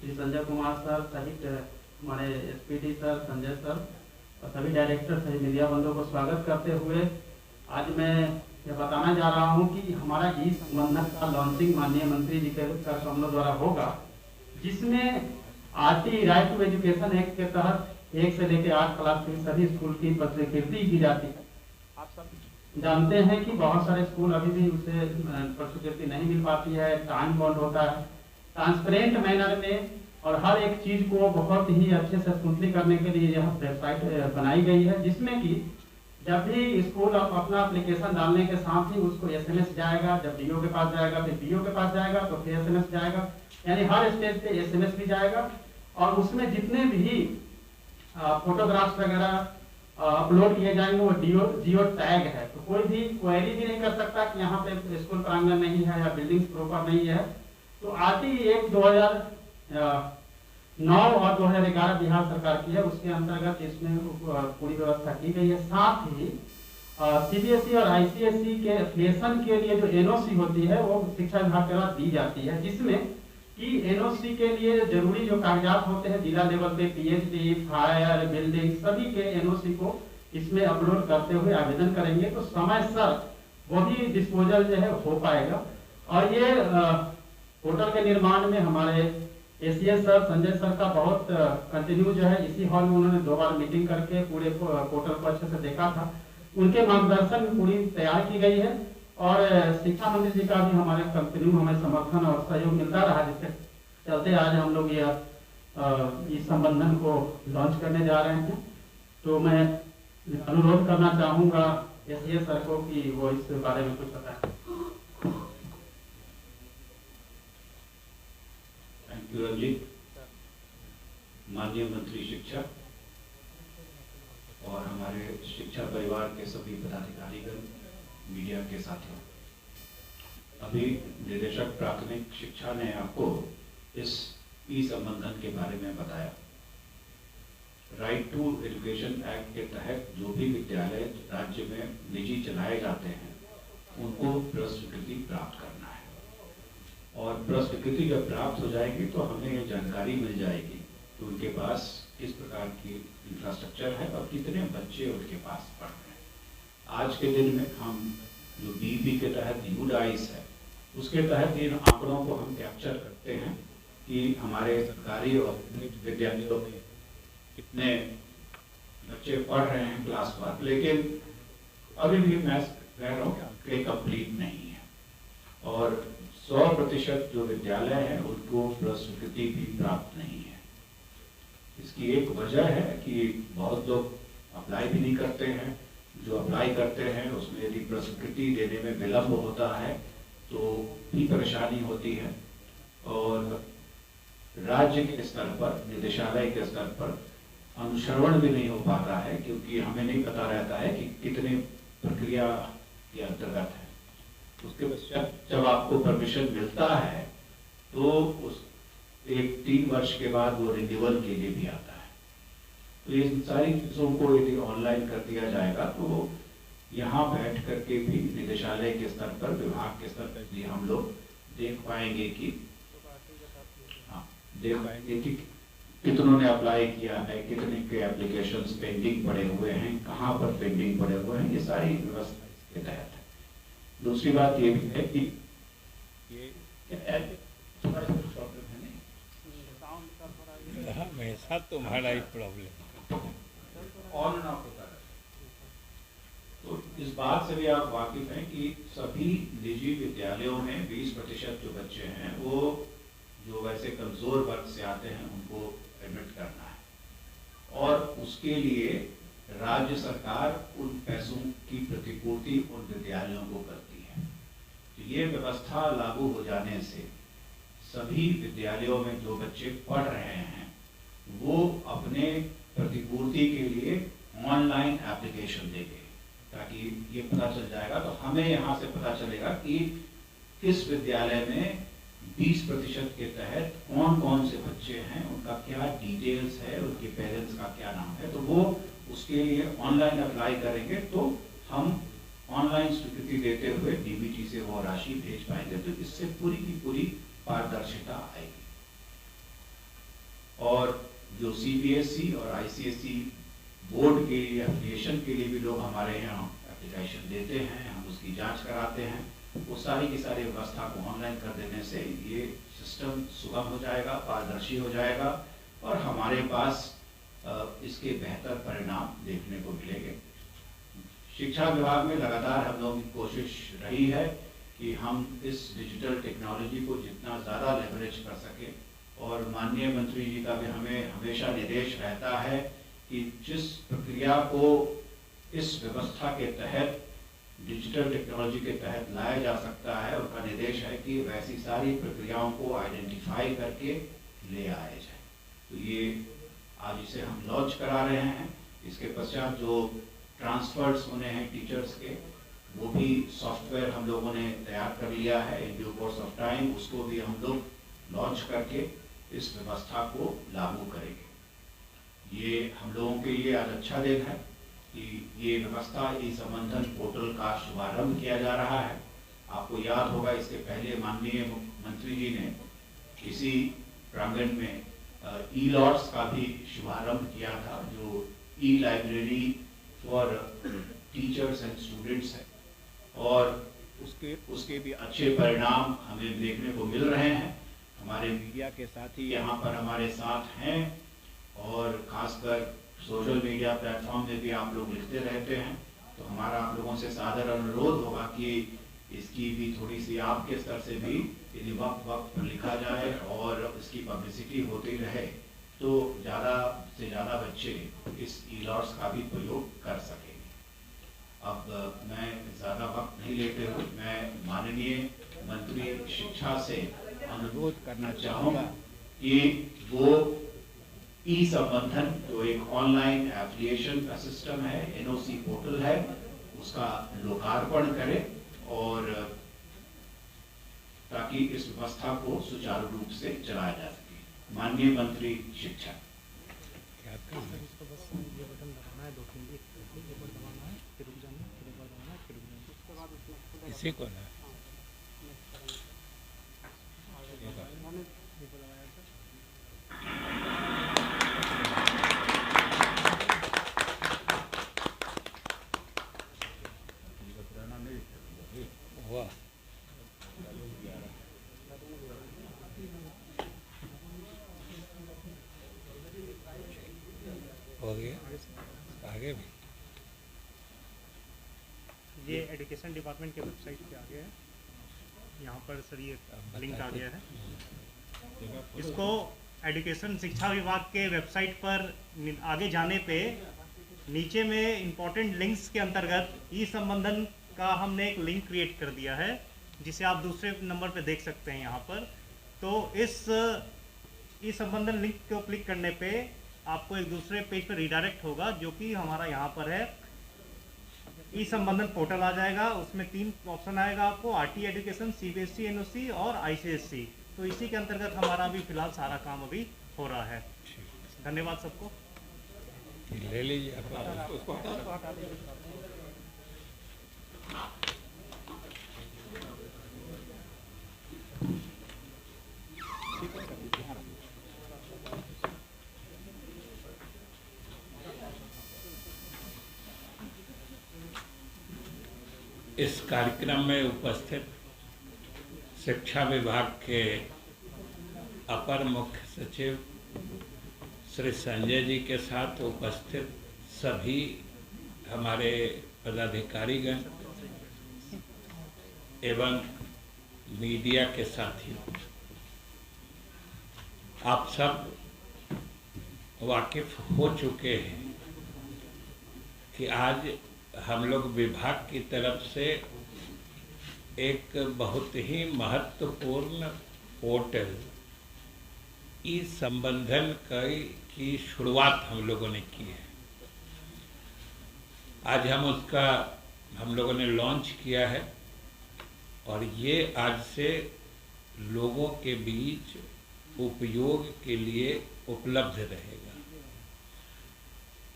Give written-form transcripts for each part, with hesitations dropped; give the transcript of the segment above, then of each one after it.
Shri Sanjay Kumar sir सहित हमारे SPD sir, Sanjay sir और सभी डायरेक्टर सहित मीडिया बंधुओं को स्वागत करते हुए आज मैं यह बताना जा रहा हूं कि हमारा ई-संबंधन का लॉन्चिंग माननीय मंत्री जी के कर कमलों द्वारा होगा, जिसमें RT right to education act के तहत 1 से लेकर 8 क्लास की सभी स्कूल की स्वीकृति की जाती है। आप सब जानते हैं कि बहुत सारे स्कूल अभी भी उसे स्वीकृति नहीं मिल पाती है, टाइम बाउंड होता है। ट्रांसपेरेंट मैनर में और हर एक चीज को बहुत ही अच्छे से स्मूथली करने के लिए यह वेबसाइट बनाई गई है, जिसमें कि जब भी स्कूल अपना एप्लीकेशन डालने के साथ ही उसको एसएमएस जाएगा, जब डीओ के पास जाएगा, फिर पीओ के पास जाएगा, तो फिर एसएमएस जाएगा, यानी हर स्टेज पे एसएमएस भी जाएगा और उसमें जितने भी फोटोग्राफ्स वगैरह अपलोड किए जाएंगे वो जियो टैग है, तो कोई भी क्वेरी भी नहीं कर सकता कि यहाँ पे स्कूल प्रांगण नहीं है या बिल्डिंग प्रॉपर नहीं है। तो आरटी एक्ट 2009 और 2011 बिहार सरकार की है, उसके अंतर्गत इसमें पूरी व्यवस्था की गई है। साथ ही सीबीएसई और आईसीएसई के एफिलिएशन के लिए जो एनओसी होती है वो शिक्षा विभाग के द्वारा दी जाती है, जिसमें कि एनओसी के लिए जरूरी जो कागजात होते हैं जिला लेवल पे पीएचडी, फायर, बिल्डिंग सभी के एनओसी को इसमें अपलोड करते हुए आवेदन करेंगे तो समय सर वो भी डिस्पोजल जो है हो पाएगा। और ये पोर्टल के निर्माण में हमारे एसीएस सर, संजय सर का बहुत कंटिन्यू जो है, इसी हॉल में उन्होंने 2 बार मीटिंग करके पूरे पोर्टल को अच्छे से देखा था। उनके मार्गदर्शन में पूरी तैयार की गई है और शिक्षा मंत्री जी का भी हमारे कंटिन्यू हमें समर्थन और सहयोग मिलता रहा, जिसके चलते आज हम लोग यह इस संबंधन को लॉन्च करने जा रहे हैं। तो मैं अनुरोध करना चाहूंगा एसीएस सर को कि वो इस बारे में कुछ बताएं। रंजीत, माननीय मंत्री शिक्षा और हमारे शिक्षा परिवार के सभी पदाधिकारीगण, मीडिया के साथियों, अभी निदेशक प्राथमिक शिक्षा ने आपको इस ई-संबंधन के बारे में बताया। राइट टू एजुकेशन एक्ट के तहत जो भी विद्यालय राज्य में निजी चलाए जाते हैं उनको प्रस्वीकृति प्राप्त करना है और प्रस्वीकृति जब प्राप्त हो जाएगी तो हमें ये जानकारी मिल जाएगी कि उनके पास किस प्रकार की इंफ्रास्ट्रक्चर है और कितने बच्चे उनके पास पढ़ रहे हैं। आज के दिन में हम जो बीपी के तहत यूडाइस है उसके तहत इन आंकड़ों को हम कैप्चर करते हैं कि हमारे सरकारी और विद्यालयों में कितने बच्चे पढ़ रहे हैं क्लास पर, लेकिन अभी भी मैं कह रहा हूँ कि कंप्लीट नहीं है और 100% जो विद्यालय है उनको प्रस्वीकृति भी प्राप्त नहीं है। इसकी एक वजह है कि बहुत लोग अप्लाई भी नहीं करते हैं, जो अप्लाई करते हैं उसमें यदि प्रस्वीकृति देने में विलम्ब होता है तो भी परेशानी होती है और राज्य के स्तर पर, निदेशालय के स्तर पर अनुश्रवण भी नहीं हो पाता है, क्योंकि हमें नहीं पता रहता है कि कितने प्रक्रिया के अंतर्गत है। उसके पश्चात जब आपको परमिशन मिलता है तो उस 3 वर्ष के बाद वो रिन्यूअल के लिए भी आता है। तो ये सारी चीजों को यदि ऑनलाइन कर दिया जाएगा तो यहाँ बैठ करके भी निदेशालय के स्तर पर, विभाग के स्तर पर भी हम लोग देख पाएंगे कि कितनों ने अप्लाई किया है, कितने के एप्लीकेशंस पेंडिंग पड़े हुए हैं, कहाँ पर पेंडिंग पड़े हुए हैं, ये सारी व्यवस्था इसके तहत है। दूसरी बात ये भी है कि प्रॉब्लम है नहीं, हमेशा तुम्हारा ही प्रॉब्लम ऑन एंड ऑफ होता है। तो इस बात से भी आप वाकिफ हैं कि सभी निजी विद्यालयों में 20% जो बच्चे हैं वो जो वैसे कमजोर वर्ग से आते हैं उनको एडमिट करना है और उसके लिए राज्य सरकार उन पैसों की प्रतिपूर्ति उन विद्यालयों को करती है। तो ये व्यवस्था लागू हो जाने से सभी विद्यालयों में जो बच्चे पढ़ रहे हैं वो अपने प्रतिपूर्ति के लिए ऑनलाइन एप्लीकेशन देंगे, ताकि ये पता चल जाएगा, तो हमें यहाँ से पता चलेगा कि किस विद्यालय में 20% के तहत कौन कौन से बच्चे हैं, उनका क्या डिटेल्स है, उनके पेरेंट्स का क्या नाम है। तो वो उसके लिए ऑनलाइन अप्लाई करेंगे तो हम ऑनलाइन स्वीकृति देते हुए डीबीटी से वो राशि भेज पाएंगे। तो इससे पूरी की पूरी पारदर्शिता आएगी। जो CBSE और ICSE बोर्ड के लिए एप्लीकेशन के लिए भी लोग हमारे यहाँ एप्लीकेशन देते हैं, हम उसकी जांच कराते हैं, वो सारी की सारी व्यवस्था को ऑनलाइन कर देने से ये सिस्टम सुगम हो जाएगा, पारदर्शी हो जाएगा और हमारे पास इसके बेहतर परिणाम देखने को मिलेंगे। शिक्षा विभाग में लगातार हम लोगों की कोशिश रही है कि हम इस डिजिटल टेक्नोलॉजी को जितना ज़्यादा लेवरेज कर सकें, और माननीय मंत्री जी का भी हमें हमेशा निर्देश रहता है कि जिस प्रक्रिया को इस व्यवस्था के तहत डिजिटल टेक्नोलॉजी के तहत लाया जा सकता है, उनका निर्देश है कि वैसी सारी प्रक्रियाओं को आइडेंटिफाई करके ले आया जाए। तो ये आज इसे हम लॉन्च करा रहे हैं। इसके पश्चात जो ट्रांसफर्स होने हैं टीचर्स के, वो भी सॉफ्टवेयर हम लोगों ने तैयार कर लिया है in due course of time, उसको भी हम लोग लॉन्च करके इस व्यवस्था को लागू करेंगे। ये हम लोगों के लिए आज अच्छा दिन है कि ये व्यवस्था ई-संबंधन पोर्टल का शुभारंभ किया जा रहा है। आपको याद होगा इसके पहले माननीय मंत्री जी ने इसी प्रांगण में ई-लॉट्स का भी शुभारंभ किया था, जो e-library for teachers and students है, और उसके भी अच्छे परिणाम हमें देखने को मिल रहे हैं। हमारे मीडिया के साथी यहाँ पर हमारे साथ हैं, और खासकर सोशल मीडिया प्लेटफॉर्म में भी आप लोग लिखते रहते हैं, तो हमारा आप लोगों से सादर अनुरोध होगा कि इसकी भी थोड़ी सी आपके स्तर से भी यदि वक्त पर लिखा जाए और इसकी पब्लिसिटी होती रहे, तो ज़्यादा से ज़्यादा बच्चे इस ई-लॉट्स का भी प्रयोग कर सकेंगे। अब मैं ज़्यादा वक्त नहीं लेते हुए मैं माननीय मंत्री शिक्षा से अनुरोध करना चाहूँगा कि वो ई-संबंधन जो एक ऑनलाइन एप्लीकेशन का सिस्टम है, NOC पोर्टल है, उसका लोकार्पण करें, और ताकि इस व्यवस्था को सुचारू रूप से चलाया जा सके। माननीय मंत्री शिक्षा। इसी को ना हुआ हो गया आगे भी। ये एजुकेशन डिपार्टमेंट के वेबसाइट पे आ गया है, यहाँ पर सर ये लिंक आ गया है। इसको एजुकेशन शिक्षा विभाग के वेबसाइट पर आगे जाने पे नीचे में इम्पोर्टेंट लिंक्स के अंतर्गत ई-संबंधन का हमने एक लिंक क्रिएट कर दिया है, जिसे आप दूसरे नंबर पे देख सकते हैं यहाँ पर। तो इस ई-संबंधन लिंक को क्लिक करने पे आपको एक दूसरे पेज पर रिडायरेक्ट होगा, जो कि हमारा यहाँ पर है। ई-संबंधन पोर्टल आ जाएगा, उसमें 3 ऑप्शन आएगा आपको, RT एजुकेशन, CBSE NOC और ICSE। तो इसी के अंतर्गत हमारा अभी फिलहाल सारा काम अभी हो रहा है। धन्यवाद सबको। ले लीजिए उसको इस कार्यक्रम में उपस्थित शिक्षा विभाग के अपर मुख्य सचिव श्री संजय जी के साथ उपस्थित सभी हमारे पदाधिकारीगण एवं मीडिया के साथी, आप सब वाकिफ हो चुके हैं कि आज हम लोग विभाग की तरफ से एक बहुत ही महत्वपूर्ण पोर्टल ई-संबंधन की शुरुआत हम लोगों ने की है। आज हम लोगों ने लॉन्च किया है, और ये आज से लोगों के बीच उपयोग के लिए उपलब्ध रहेगा।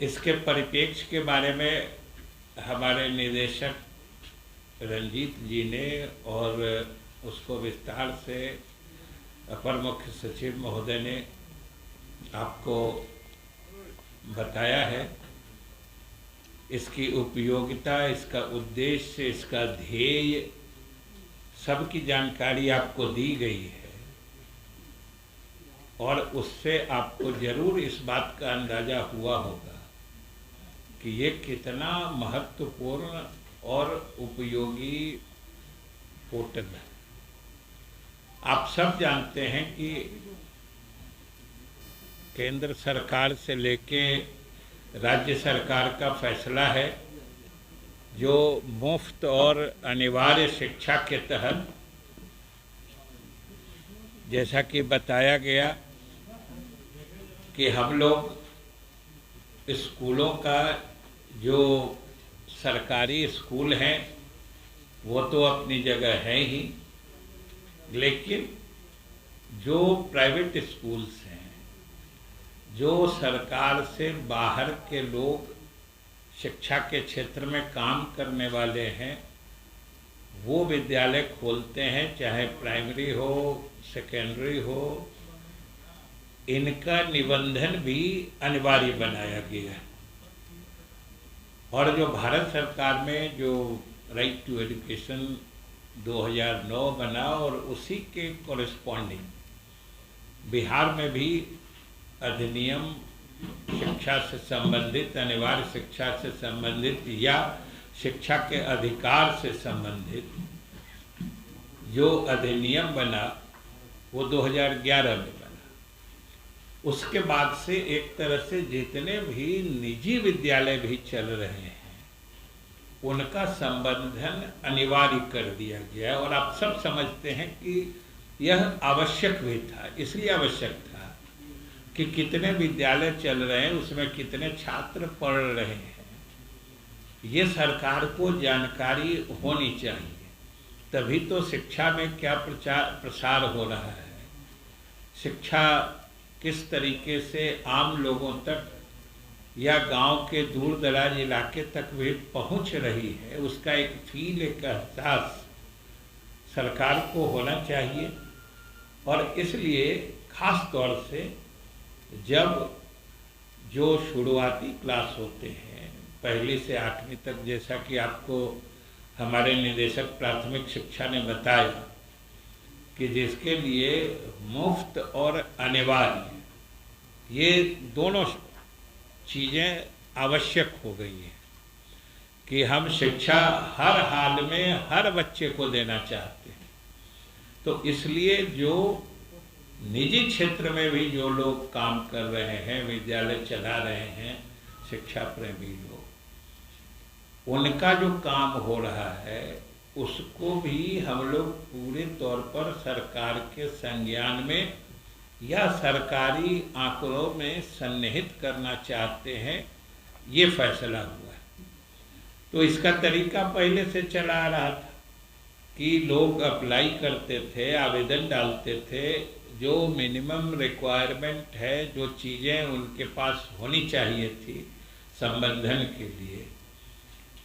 इसके परिप्रेक्ष्य के बारे में हमारे निदेशक रंजीत जी ने और उसको विस्तार से अपर मुख्य सचिव महोदय ने आपको बताया है, इसकी उपयोगिता, इसका उद्देश्य, इसका ध्येय, सबकी जानकारी आपको दी गई है और उससे आपको जरूर इस बात का अंदाजा हुआ होगा कि ये कितना महत्वपूर्ण और उपयोगी पोर्टल है। आप सब जानते हैं कि केंद्र सरकार से लेके राज्य सरकार का फैसला है जो मुफ्त और अनिवार्य शिक्षा के तहत, जैसा कि बताया गया कि हम लोग स्कूलों का, जो सरकारी स्कूल हैं वो तो अपनी जगह है ही, लेकिन जो प्राइवेट स्कूल्स हैं, जो सरकार से बाहर के लोग शिक्षा के क्षेत्र में काम करने वाले हैं, वो विद्यालय खोलते हैं, चाहे प्राइमरी हो, सेकेंडरी हो, इनका निबंधन भी अनिवार्य बनाया गया है। और जो भारत सरकार में जो राइट टू एजुकेशन 2009 बना और उसी के कॉरेस्पॉन्डिंग बिहार में भी अधिनियम शिक्षा से संबंधित, अनिवार्य शिक्षा से संबंधित या शिक्षा के अधिकार से संबंधित जो अधिनियम बना वो 2011 में बना। उसके बाद से एक तरह से जितने भी निजी विद्यालय भी चल रहे हैं उनका संबंधन अनिवार्य कर दिया गया। और आप सब समझते हैं कि यह आवश्यक भी था। इसलिए आवश्यक था कि कितने विद्यालय चल रहे हैं, उसमें कितने छात्र पढ़ रहे हैं, ये सरकार को जानकारी होनी चाहिए। तभी तो शिक्षा में क्या प्रसार हो रहा है, शिक्षा किस तरीके से आम लोगों तक या गांव के दूर दराज इलाके तक भी पहुंच रही है, उसका एक फील, एक एहसास सरकार को होना चाहिए। और इसलिए खास तौर से जब जो शुरुआती क्लास होते हैं, पहली से 8वीं तक, जैसा कि आपको हमारे निदेशक प्राथमिक शिक्षा ने बताया कि जिसके लिए मुफ्त और अनिवार्य ये दोनों चीज़ें आवश्यक हो गई हैं कि हम शिक्षा हर हाल में हर बच्चे को देना चाहते हैं। तो इसलिए जो निजी क्षेत्र में भी जो लोग काम कर रहे हैं, विद्यालय चला रहे हैं, शिक्षा प्रेमी लोग, उनका जो काम हो रहा है उसको भी हम लोग पूरे तौर पर सरकार के संज्ञान में या सरकारी आंकड़ों में सन्निहित करना चाहते हैं, ये फैसला हुआ है। तो इसका तरीका पहले से चला आ रहा था कि लोग अप्लाई करते थे, आवेदन डालते थे, जो मिनिमम रिक्वायरमेंट है, जो चीज़ें उनके पास होनी चाहिए थी संबंधन के लिए,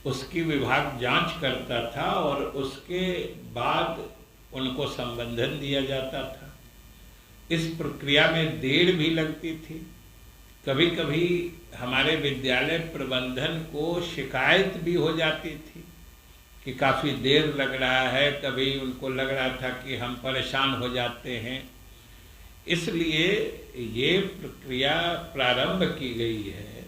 उसकी विभाग जांच करता था और उसके बाद उनको संबंधन दिया जाता था। इस प्रक्रिया में देर भी लगती थी। कभी कभी हमारे विद्यालय प्रबंधन को शिकायत भी हो जाती थी कि काफ़ी देर लग रहा है, कभी उनको लग रहा था कि हम परेशान हो जाते हैं। इसलिए ये प्रक्रिया प्रारंभ की गई है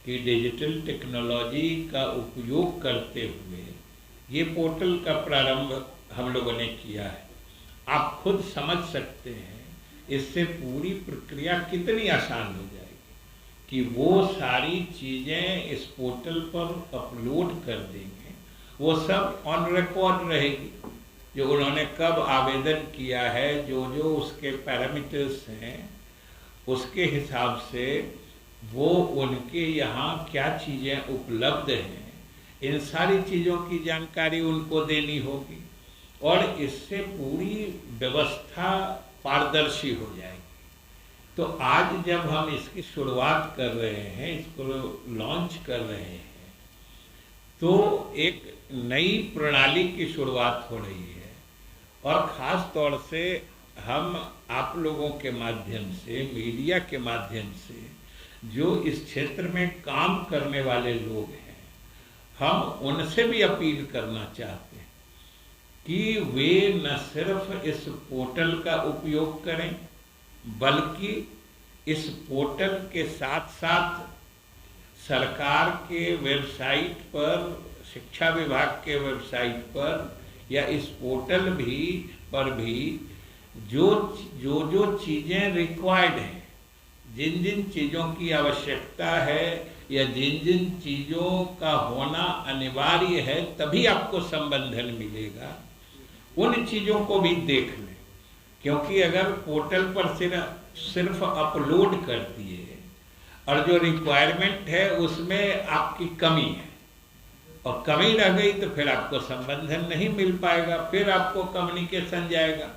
कि डिजिटल टेक्नोलॉजी का उपयोग करते हुए ये पोर्टल का प्रारंभ हम लोगों ने किया है। आप खुद समझ सकते हैं इससे पूरी प्रक्रिया कितनी आसान हो जाएगी कि वो सारी चीज़ें इस पोर्टल पर अपलोड कर देंगे, वो सब ऑन रिकॉर्ड रहेगी, जो उन्होंने कब आवेदन किया है, जो जो उसके पैरामीटर्स हैं, उसके हिसाब से वो उनके यहाँ क्या चीज़ें उपलब्ध हैं, इन सारी चीज़ों की जानकारी उनको देनी होगी और इससे पूरी व्यवस्था पारदर्शी हो जाएगी। तो आज जब हम इसकी शुरुआत कर रहे हैं, इसको लॉन्च कर रहे हैं, तो एक नई प्रणाली की शुरुआत हो रही है। और ख़ास तौर से हम आप लोगों के माध्यम से, मीडिया के माध्यम से जो इस क्षेत्र में काम करने वाले लोग हैं, हम उनसे भी अपील करना चाहते हैं कि वे न सिर्फ इस पोर्टल का उपयोग करें, बल्कि इस पोर्टल के साथ साथ सरकार के वेबसाइट पर, शिक्षा विभाग के वेबसाइट पर या इस पोर्टल पर भी जो चीज़ें रिक्वायर्ड हैं, जिन जिन चीज़ों की आवश्यकता है या जिन जिन चीज़ों का होना अनिवार्य है तभी आपको संबंधन मिलेगा, उन चीज़ों को भी देख लें। क्योंकि अगर पोर्टल पर सिर्फ अपलोड कर दिए और जो रिक्वायरमेंट है उसमें आपकी कमी है और कमी रह गई तो फिर आपको संबंधन नहीं मिल पाएगा, फिर आपको कम्युनिकेशन जाएगा।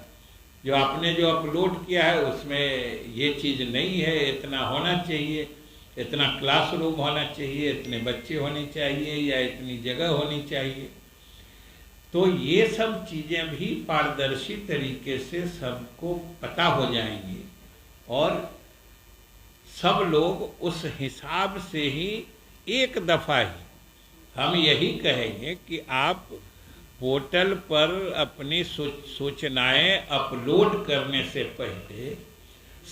जो आपने जो अपलोड किया है उसमें ये चीज़ नहीं है, इतना होना चाहिए, इतना क्लासरूम होना चाहिए, इतने बच्चे होने चाहिए या इतनी जगह होनी चाहिए। तो ये सब चीज़ें भी पारदर्शी तरीके से सबको पता हो जाएंगी और सब लोग उस हिसाब से ही एक दफ़ा ही हम यही कहेंगे कि आप पोर्टल पर अपनी सूचनाएं अपलोड करने से पहले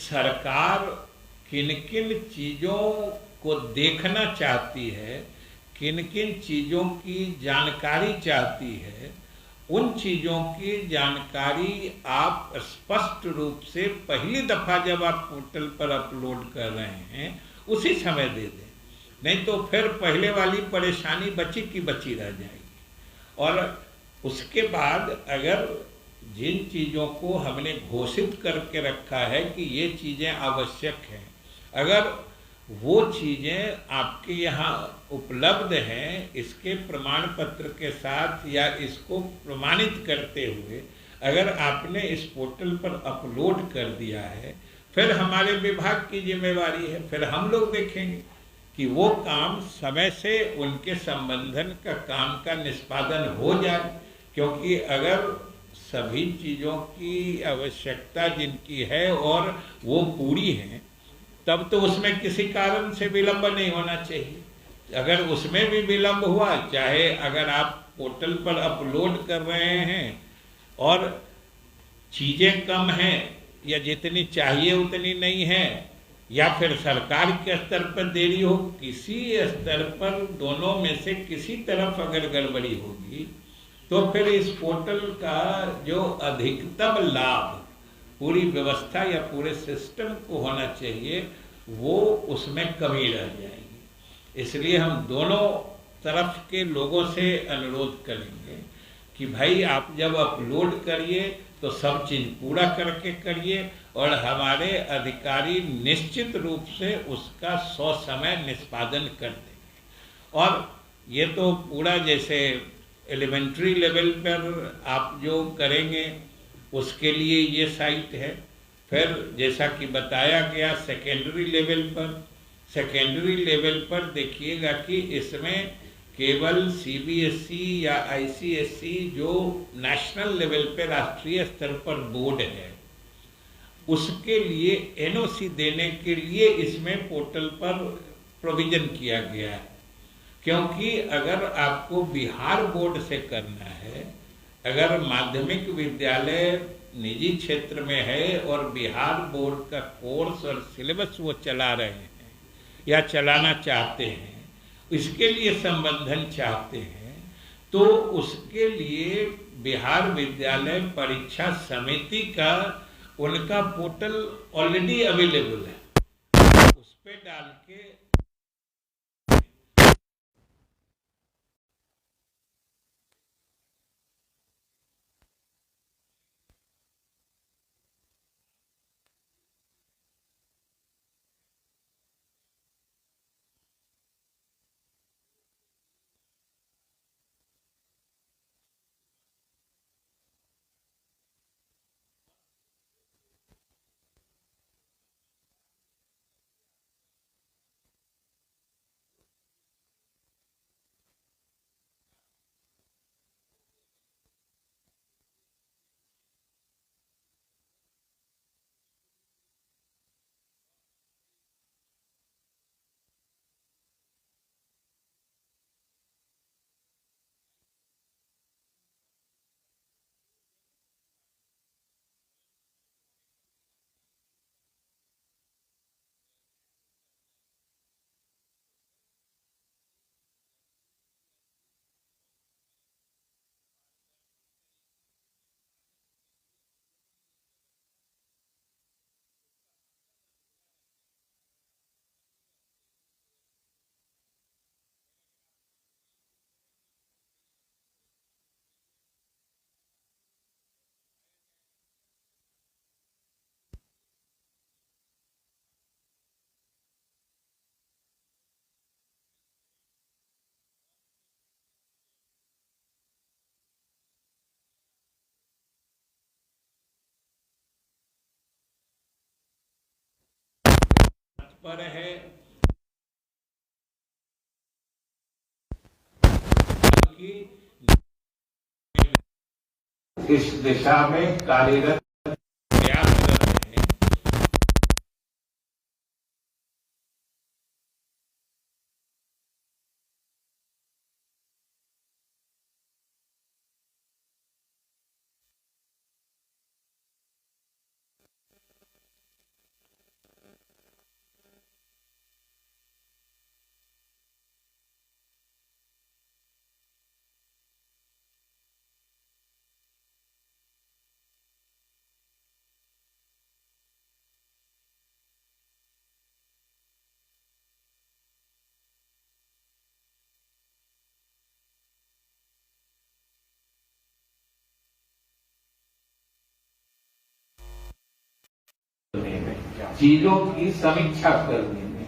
सरकार किन किन चीज़ों को देखना चाहती है, किन किन चीज़ों की जानकारी चाहती है, उन चीज़ों की जानकारी आप स्पष्ट रूप से पहली दफ़ा जब आप पोर्टल पर अपलोड कर रहे हैं उसी समय दे दें, नहीं तो फिर पहले वाली परेशानी बची की बची रह जाएगी। और उसके बाद अगर जिन चीज़ों को हमने घोषित करके रखा है कि ये चीज़ें आवश्यक हैं, अगर वो चीज़ें आपके यहाँ उपलब्ध हैं इसके प्रमाण पत्र के साथ या इसको प्रमाणित करते हुए अगर आपने इस पोर्टल पर अपलोड कर दिया है, फिर हमारे विभाग की जिम्मेवारी है, फिर हम लोग देखेंगे कि वो काम समय से उनके संबंधन का काम का निष्पादन हो जाए। क्योंकि अगर सभी चीज़ों की आवश्यकता जिनकी है और वो पूरी हैं, तब तो उसमें किसी कारण से विलंब नहीं होना चाहिए। अगर उसमें भी विलंब हुआ, चाहे अगर आप पोर्टल पर अपलोड कर रहे हैं और चीज़ें कम हैं या जितनी चाहिए उतनी नहीं है, या फिर सरकार के स्तर पर देरी हो, किसी स्तर पर दोनों में से किसी तरफ अगर गड़बड़ी होगी तो फिर इस पोर्टल का जो अधिकतम लाभ पूरी व्यवस्था या पूरे सिस्टम को होना चाहिए वो उसमें कमी रह जाएगी। इसलिए हम दोनों तरफ के लोगों से अनुरोध करेंगे कि भाई आप जब अपलोड करिए तो सब चीज़ पूरा करके करिए और हमारे अधिकारी निश्चित रूप से उसका समय निष्पादन कर देंगे। और ये तो पूरा जैसे एलिमेंट्री लेवल पर आप जो करेंगे उसके लिए ये साइट है, फिर जैसा कि बताया गया सेकेंडरी लेवल पर देखिएगा कि इसमें केवल सीबीएसई या आईसीएसई जो नेशनल लेवल पे राष्ट्रीय स्तर पर बोर्ड है उसके लिए एनओसी देने के लिए इसमें पोर्टल पर प्रोविजन किया गया है। क्योंकि अगर आपको बिहार बोर्ड से करना है, अगर माध्यमिक विद्यालय निजी क्षेत्र में है और बिहार बोर्ड का कोर्स और सिलेबस वो चला रहे हैं या चलाना चाहते हैं, इसके लिए संबंधन चाहते हैं, तो उसके लिए बिहार विद्यालय परीक्षा समिति का उनका पोर्टल ऑलरेडी अवेलेबल है, उस पर डाल के पर है कि इस दिशा में कार्यरत प्रयासरत है। चीजों की समीक्षा करने में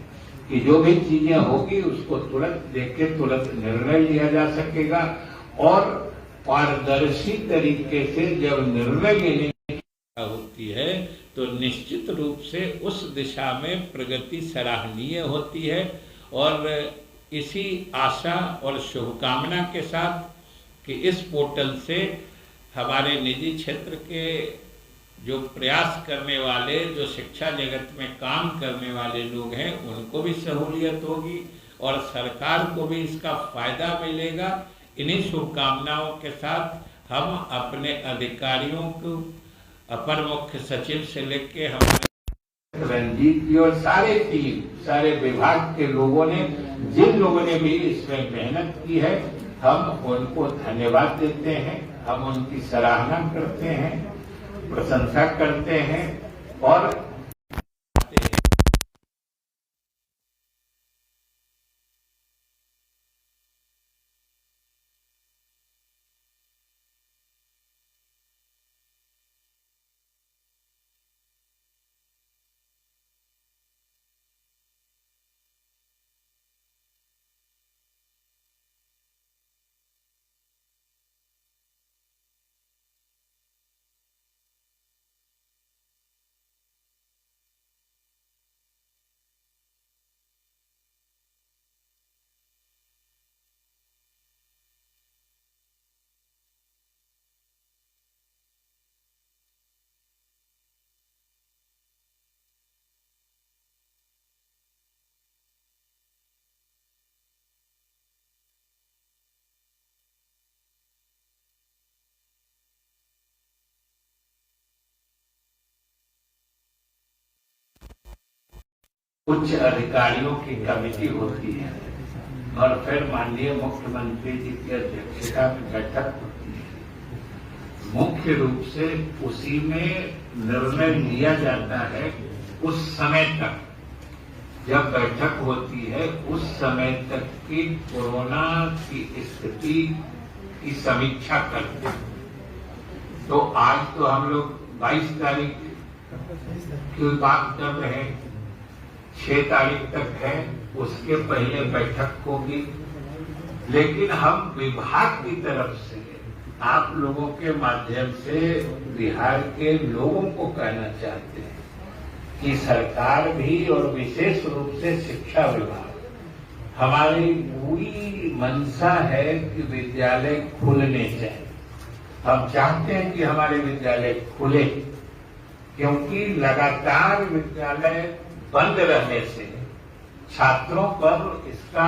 कि जो भी चीजें होगी उसको तुरंत देख के तुरंत निर्णय लिया जा सकेगा और पारदर्शी तरीके से जब निर्णय लेने होती है तो निश्चित रूप से उस दिशा में प्रगति सराहनीय होती है। और इसी आशा और शुभकामना के साथ कि इस पोर्टल से हमारे निजी क्षेत्र के जो प्रयास करने वाले, जो शिक्षा जगत में काम करने वाले लोग हैं, उनको भी सहूलियत होगी और सरकार को भी इसका फायदा मिलेगा। इन्हीं शुभकामनाओं के साथ हम अपने अधिकारियों को, अपर मुख्य सचिव से लेके हमारे रंजीत जी और सारे टीम, सारे विभाग के लोगों ने, जिन लोगों ने भी इसमें मेहनत की है, हम उनको धन्यवाद देते हैं, हम उनकी सराहना करते हैं, प्रशंसा करते हैं और उच्च अधिकारियों की कमेटी होती है और फिर माननीय मुख्यमंत्री जी की अध्यक्षता में बैठक होती है। मुख्य रूप से उसी में निर्णय लिया जाता है। उस समय तक जब बैठक होती है, उस समय तक की कोरोना की स्थिति की समीक्षा करते हैं। तो आज तो हम लोग 22 तारीख की बात कर रहे हैं, 6 तारीख तक है, उसके पहले बैठक होगी। लेकिन हम विभाग की तरफ से आप लोगों के माध्यम से बिहार के लोगों को कहना चाहते हैं कि सरकार भी और विशेष रूप से शिक्षा विभाग, हमारी पूरी मंशा है कि विद्यालय खुलने चाहिए। हम चाहते हैं कि हमारे विद्यालय खुले, क्योंकि लगातार विद्यालय बंद रहने से छात्रों पर इसका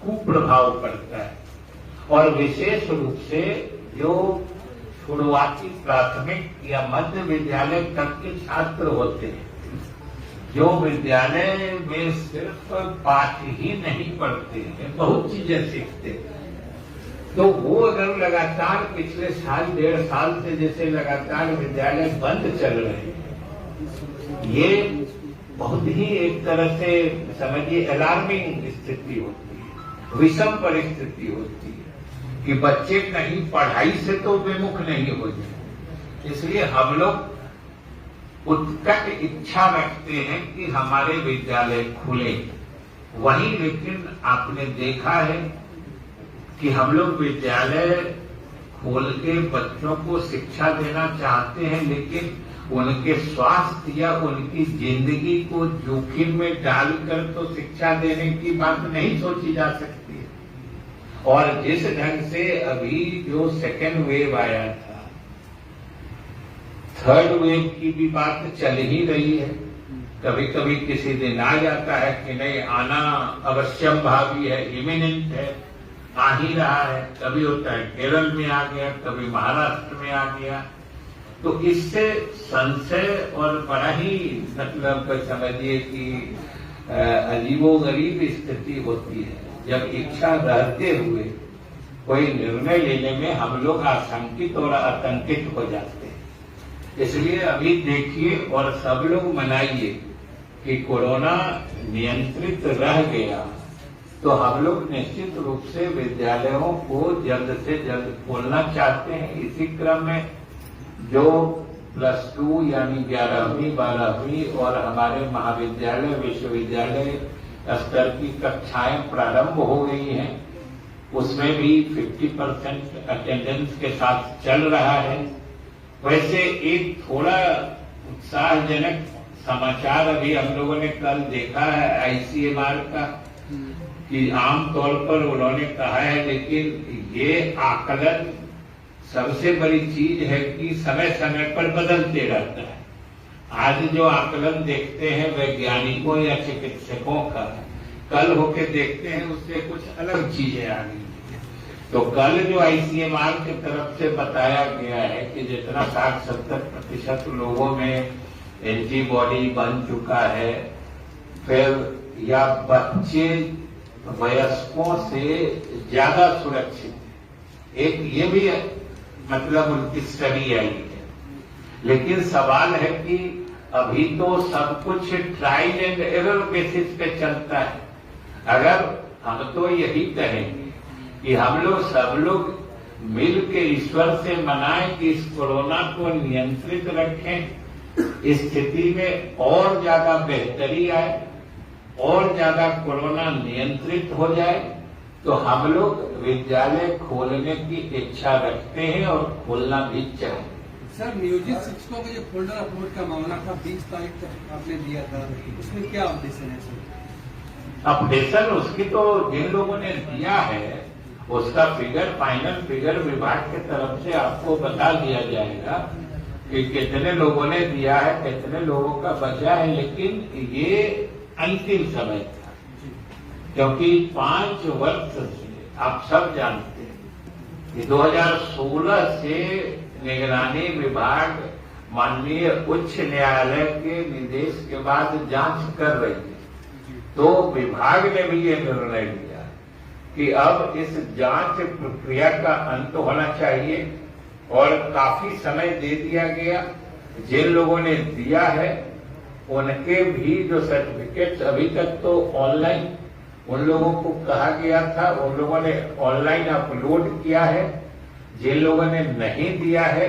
कुप्रभाव पड़ता है और विशेष रूप से जो शुरुआती प्राथमिक या मध्य विद्यालय तक के छात्र होते हैं, जो विद्यालय में सिर्फ पाठ ही नहीं पढ़ते हैं, बहुत चीजें सीखते हैं, तो वो अगर लगातार पिछले साल 1.5 साल से जैसे लगातार विद्यालय बंद चल रहे हैं, ये बहुत ही एक तरह से समझिए अलार्मिंग स्थिति होती है, विषम परिस्थिति होती है कि बच्चे कहीं पढ़ाई से तो विमुख नहीं हो जाए। इसलिए हम लोग उत्कट इच्छा रखते हैं कि हमारे विद्यालय खुले। वहीं लेकिन आपने देखा है कि हम लोग विद्यालय खोल के बच्चों को शिक्षा देना चाहते हैं, लेकिन उनके स्वास्थ्य या उनकी जिंदगी को जोखिम में डालकर तो शिक्षा देने की बात नहीं सोची जा सकती है। और जिस ढंग से अभी जो सेकेंड वेव आया था, थर्ड वेव की भी बात चल ही रही है। कभी कभी किसी दिन आ जाता है कि नहीं, आना अवश्यम भावी है, इमिनेंट है, आ ही रहा है। कभी होता है केरल में आ गया, कभी महाराष्ट्र में आ गया। तो इससे संशय और बड़ा ही मतलब समझिए कि अजीबोगरीब स्थिति होती है जब इच्छा रहते हुए कोई निर्णय लेने में हम लोग आशंकित और आतंकित हो जाते हैं। इसलिए अभी देखिए और सब लोग मनाइए कि कोरोना नियंत्रित रह गया तो हम लोग निश्चित रूप से विद्यालयों को जल्द से जल्द खोलना चाहते हैं। इसी क्रम में जो +2 यानी 11वीं 12वीं और हमारे महाविद्यालय विश्वविद्यालय स्तर की कक्षाएं प्रारंभ हो गई हैं, उसमें भी 50% अटेंडेंस के साथ चल रहा है। वैसे एक थोड़ा उत्साहजनक समाचार अभी हम लोगों ने कल देखा है ICMR का, कि आमतौर पर उन्होंने कहा है, लेकिन ये आकलन सबसे बड़ी चीज है कि समय समय पर बदलते रहता है। आज जो आकलन देखते हैं वैज्ञानिकों या चिकित्सकों का, कल होके देखते हैं उससे कुछ अलग चीजें आ गई। तो कल जो ICMR की तरफ से बताया गया है कि जितना 60-70% लोगों में एंटीबॉडी बन चुका है, फिर या बच्चे वयस्कों से ज्यादा सुरक्षित है, एक ये भी मतलब उनकी स्टडी आई है। लेकिन सवाल है कि अभी तो सब कुछ ट्रायल एंड एरर बेसिस पे चलता है। अगर हम तो यही कहेंगे कि हम लोग सब लोग मिल के ईश्वर से मनाएं कि इस कोरोना को नियंत्रित रखें, स्थिति में और ज्यादा बेहतरी आए और ज्यादा कोरोना नियंत्रित हो जाए, तो हम लोग विद्यालय खोलने की इच्छा रखते हैं और खोलना भी चाहिए। सर, नियोजित शिक्षकों का जो फोल्डर अपलोड का मामला था 20 तारीख तक आपने दिया था, उसमें क्या अपडेशन है सर? अपडेशन उसकी तो जिन लोगों ने दिया है उसका फिगर, फाइनल फिगर विभाग की तरफ से आपको बता दिया जाएगा कि कितने लोगों ने दिया है, कितने लोगों का बचा है। लेकिन ये अंतिम समय था, क्योंकि 5 वर्ष से आप सब जानते हैं कि 2016 से निगरानी विभाग माननीय उच्च न्यायालय के निर्देश के बाद जांच कर रही है। तो विभाग ने भी ये निर्णय लिया कि अब इस जांच प्रक्रिया का अंत होना चाहिए और काफी समय दे दिया गया। जिन लोगों ने दिया है उनके भी जो सर्टिफिकेट्स अभी तक तो ऑनलाइन उन लोगों को कहा गया था, उन लोगों ने ऑनलाइन अपलोड किया है। जिन लोगों ने नहीं दिया है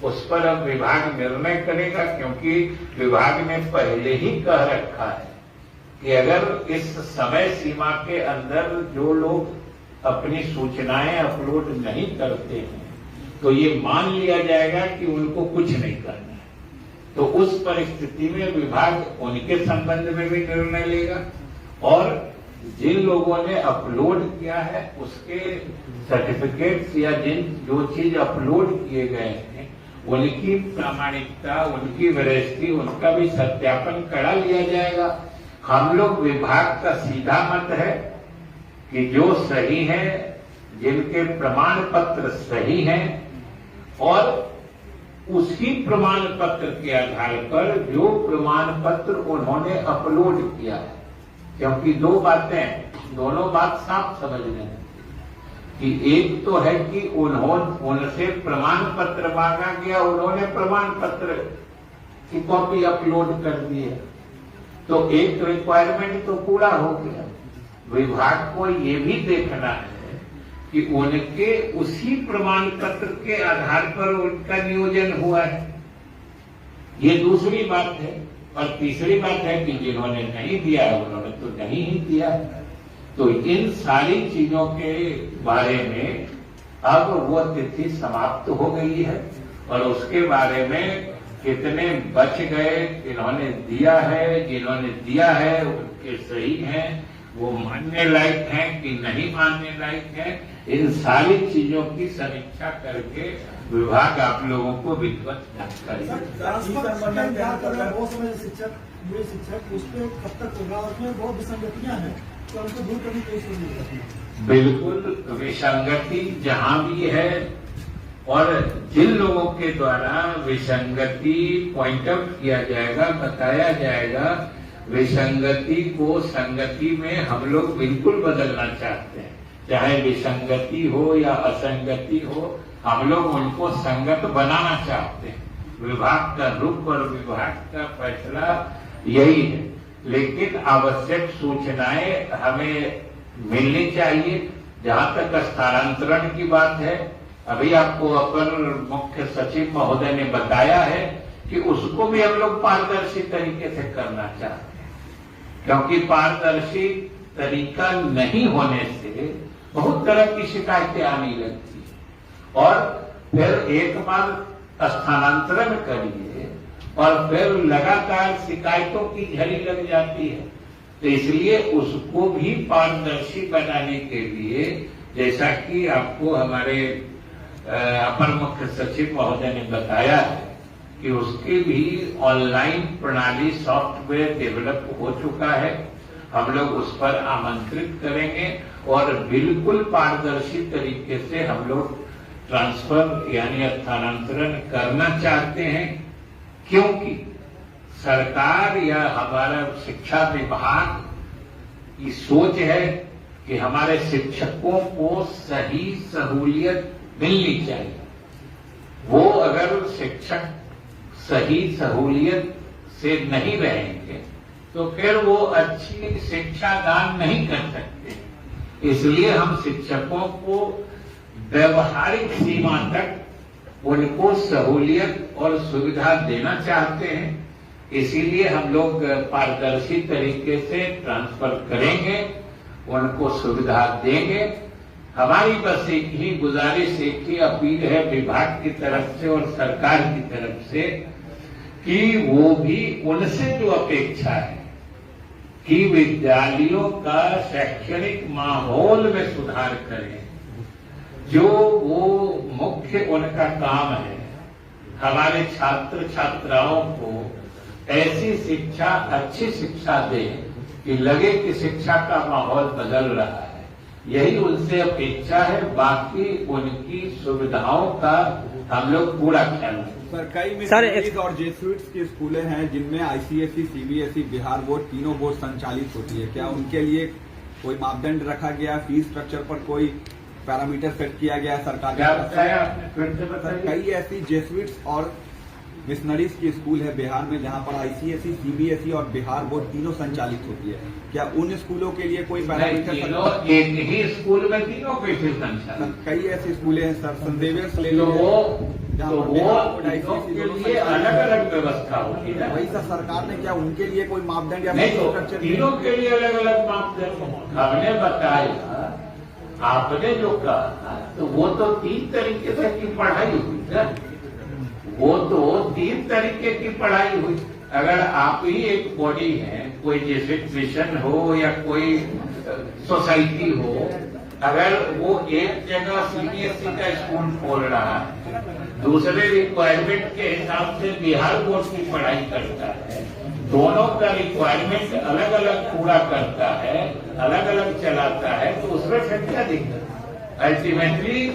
उस पर अब विभाग निर्णय करेगा, क्योंकि विभाग ने पहले ही कह रखा है कि अगर इस समय सीमा के अंदर जो लोग अपनी सूचनाएं अपलोड नहीं करते हैं तो ये मान लिया जाएगा कि उनको कुछ नहीं करना है। तो उस परिस्थिति में विभाग उनके संबंध में भी निर्णय लेगा और जिन लोगों ने अपलोड किया है उसके सर्टिफिकेट्स या जो चीज अपलोड किए गए हैं उनकी प्रामाणिकता, उनकी वैलिडिटी, उनका भी सत्यापन करा लिया जाएगा। हम लोग विभाग का सीधा मत है कि जो सही है, जिनके प्रमाण पत्र सही हैं और उसी प्रमाण पत्र के आधार पर जो प्रमाण पत्र उन्होंने अपलोड किया है, क्योंकि दो बातें, दोनों बात साफ समझने हैं कि एक तो है कि उनसे प्रमाण पत्र मांगा गया, उन्होंने प्रमाण पत्र की कॉपी अपलोड कर दी है, तो एक रिक्वायरमेंट तो पूरा हो गया। विभाग को ये भी देखना है कि उनके उसी प्रमाण पत्र के आधार पर उनका नियोजन हुआ है, ये दूसरी बात है। और तीसरी बात है कि जिन्होंने नहीं दिया है उन्होंने तो नहीं ही दिया है। तो इन सारी चीजों के बारे में अब वो तिथि समाप्त हो गई है और उसके बारे में कितने बच गए, इन्होंने दिया है, जिन्होंने दिया है उनके सही हैं, वो मानने लायक हैं कि नहीं मानने लायक हैं, इन सारी चीजों की समीक्षा करके विभाग आप लोगों को विधिवत जानकारी शिक्षक उस पर कब तक होगा, उसमें बहुत विसंगतियां हैं, तो उनको दूर करने की कोशिश। बिल्कुल विसंगति जहां भी है और जिन लोगों के द्वारा विसंगति पॉइंट आउट किया जाएगा, बताया जाएगा, विसंगति को संगति में हम लोग बिल्कुल बदलना चाहते हैं। चाहे विसंगति हो या असंगति हो, हम लोग उनको संगत बनाना चाहते हैं। विभाग का रुख और विभाग का फैसला यही है, लेकिन आवश्यक सूचनाएं हमें मिलनी चाहिए। जहां तक स्थानांतरण की बात है, अभी आपको अपर मुख्य सचिव महोदय ने बताया है कि उसको भी हम लोग पारदर्शी तरीके से करना चाहते हैं, क्योंकि पारदर्शी तरीका नहीं होने से बहुत तरह की शिकायतें आने लगती है और फिर एक बार स्थानांतरण करिए और फिर लगातार शिकायतों की झड़ी लग जाती है। तो इसलिए उसको भी पारदर्शी बनाने के लिए, जैसा कि आपको हमारे अपर मुख्य सचिव महोदय ने बताया है कि उसकी भी ऑनलाइन प्रणाली सॉफ्टवेयर डेवलप हो चुका है। हम लोग उस पर आमंत्रित करेंगे और बिल्कुल पारदर्शी तरीके से हम लोग ट्रांसफर यानी स्थानांतरण करना चाहते हैं, क्योंकि सरकार या हमारा शिक्षा विभाग की सोच है कि हमारे शिक्षकों को सही सहूलियत मिलनी चाहिए। वो अगर शिक्षक सही सहूलियत से नहीं रहेंगे तो फिर वो अच्छी शिक्षा दान नहीं कर सकते। इसलिए हम शिक्षकों को व्यवहारिक सीमा तक उनको सहूलियत और सुविधा देना चाहते हैं। इसीलिए हम लोग पारदर्शी तरीके से ट्रांसफर करेंगे, उनको सुविधा देंगे। हमारी बस एक ही गुजारिश, एक ही अपील है विभाग की तरफ से और सरकार की तरफ से कि वो भी उनसे जो अपेक्षा है कि विद्यालयों का शैक्षणिक माहौल में सुधार करें, जो वो मुख्य उनका काम है। हमारे छात्र छात्राओं को ऐसी शिक्षा, अच्छी शिक्षा दें कि लगे कि शिक्षा का माहौल बदल रहा है। यही उनसे अपेक्षा है, बाकी उनकी सुविधाओं का हम लोग पूरा ख्याल रखें। सर, कई मिशनरीज और जेसुइट्स की स्कूलें हैं जिनमें आईसीएसई, सीबीएसई, बिहार बोर्ड, तीनों बोर्ड संचालित होती है। क्या उनके लिए कोई मापदंड रखा गया, फीस स्ट्रक्चर पर कोई पैरामीटर सेट किया गया सरकार की तरफ से? कई ऐसी जेसुइट्स और मिशनरीज की स्कूल है बिहार में जहां पर आईसीएसई, सीबीएसई और बिहार बोर्ड तीनों संचालित होती है। क्या उन स्कूलों के लिए कोई पैरामीटर? एक ही स्कूल में तीनों कैसे संचालित? कई ऐसी स्कूलें हैं सर, संदेवेश ले तो लो, वो के लिए अलग अलग व्यवस्था होती है। वही सर, सरकार ने क्या उनके लिए कोई मापदंड या नहीं, तो तीनों के लिए अलग अलग मापदंड हमने बताया। आपने जो कहा तो वो तो 3 तरीके से की पढ़ाई हुई है, वो तो 3 तरीके की पढ़ाई हुई। अगर आप ही एक बॉडी है, कोई जैसे मिशन हो या कोई सोसाइटी हो, अगर वो एक जगह सीबीएसई का स्कूल खोल रहा है, दूसरे रिक्वायरमेंट के हिसाब से बिहार बोर्ड की पढ़ाई करता है, दोनों का रिक्वायरमेंट अलग अलग पूरा करता है, अलग अलग चलाता है, तो उसमें फिर क्या दिक्कत? अल्टीमेटली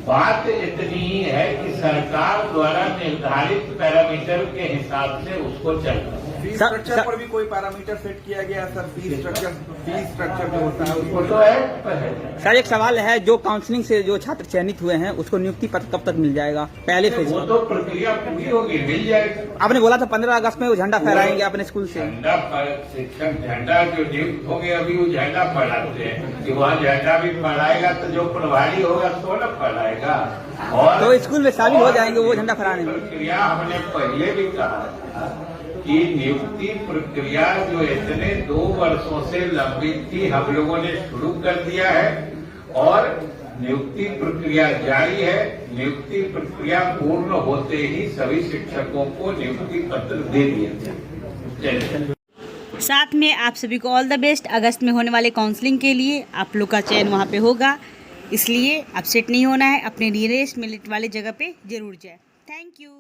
बात इतनी ही है कि सरकार द्वारा निर्धारित पैरामीटर के हिसाब से उसको चलना है। फीस स्ट्रक्चर पर भी कोई पैरामीटर सेट किया गया सर? फीस स्ट्रक्चर जो होता है उसको तो है। सर, एक सवाल है, जो काउंसलिंग से जो छात्र चयनित हुए हैं उसको नियुक्ति पत्र कब तक मिल जाएगा? पहले फेज वो तो प्रक्रिया पूरी होगी, मिल जाएगी। आपने बोला था 15 अगस्त में वो झंडा फहराएंगे अपने स्कूल से। शिक्षक झंडा जो नियुक्त होंगे अभी वो झंडा फहराते हैं कि वहाँ झंडा भी फहराएगा तो जो प्रभारी होगा तो न फहराएगा। और तो स्कूल में शामिल हो जाएंगे वो झंडा फहराने में? प्रक्रिया हमने पहले भी कहा था कि नियुक्ति प्रक्रिया जो इतने 2 वर्षों से लंबित थी, हम लोगों ने शुरू कर दिया है और नियुक्ति प्रक्रिया जारी है। नियुक्ति प्रक्रिया पूर्ण होते ही सभी शिक्षकों को नियुक्ति पत्र दे दिए जाएंगे। साथ में आप सभी को ऑल द बेस्ट। अगस्त में होने वाले काउंसलिंग के लिए आप लोग का चयन वहाँ पे होगा, इसलिए अपसेट नहीं होना है। अपने नियरेस्ट मिलिट वाले जगह पे जरूर जाए। Thank you.